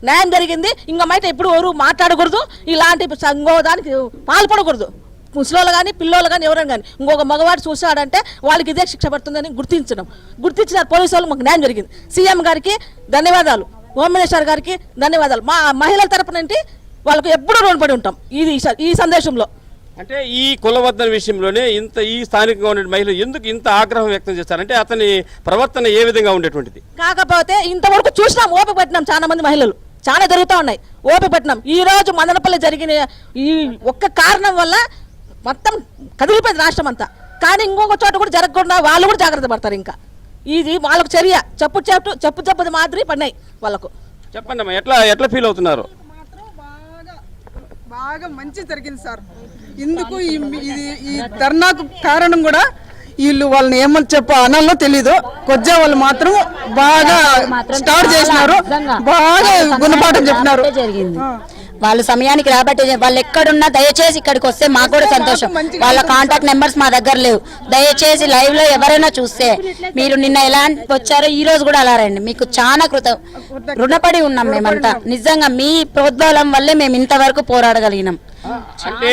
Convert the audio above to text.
న్యాయం జరిగింది. ఇంకో మైట ఎప్పుడు ఎవరు మాట్లాడకూడదు, ఇలాంటి ఇంకో దానికి పాల్పడకూడదు. ముసలోళ్ళు కానీ పిల్లోళ్ళు కానీ ఎవరైనా కానీ ఇంకొక మగవాడు చూశాడంటే వాళ్ళకి ఇదే శిక్ష పడుతుందని గుర్తించినారు పోలీసు వాళ్ళు. మాకు న్యాయం జరిగింది. సీఎం గారికి ధన్యవాదాలు, హోమ్ మినిస్టర్ గారికి ధన్యవాదాలు. మా మహిళల తరపు నుండి వాళ్ళకు ఎప్పుడూ రుణపడి ఉంటాం ఈ సందేశంలో. అంటే ఈ కులవర్ధన విషయంలోనే ఈ స్థానికంగా ఉండే మహిళలు ఎందుకు ఇంత ఆగ్రహం వ్యక్తం చేస్తారంటే అతని ప్రవర్తన ఏ విధంగా ఉండేటువంటిది? కాకపోతే ఇంతవరకు చూసినాం, ఓపిక పట్టినాం. చాలా మంది మహిళలు చాలా జరుగుతూ ఉన్నాయి, ఓపిక పట్టినాం. ఈ రోజు మదనపల్లి జరిగిన ఈ ఒక్క కారణం వల్ల మొత్తం కదిలిపోయింది రాష్ట్రం అంతా. కానీ ఇంకొక చోట కూడా జరగకుండా వాళ్ళు కూడా జాగ్రత్త పడతారు. ఇంకా ఇది వాళ్ళకు చర్య చెప్పు మాదిరి పడినాయి వాళ్ళకు. చెప్పండి అమ్మా, ఎట్లా ఫీల్ అవుతున్నారు? బాగా మంచి జరిగింది సార్. ఇందుకు ఈ ధర్నాకు కారణం కూడా వీళ్ళు వాళ్ళని ఏమని అనాలో తెలీదు. కొద్దిగా వాళ్ళు మాత్రం బాగా స్టార్ట్ చేసినారు, బాగా గుణపాఠం చెప్పినారు. వాళ్ళు సమయానికి రాబట్టి వాళ్ళు ఎక్కడున్నా దయచేసి ఇక్కడికి వస్తే మాకు కూడా సంతోషం. వాళ్ళ కాంటాక్ట్ నెంబర్స్ మా దగ్గర లేవు. దయచేసి లైవ్ లో ఎవరైనా చూస్తే మీరు నిన్న ఎలా వచ్చారో ఈ రోజు కూడా అలా రండి. మీకు చాలా రుణపడి ఉన్నాం మేమంతా. నిజంగా మీ ప్రోద్బలం వల్లే మేము ఇంతవరకు పోరాడగలిగినాం. అంటే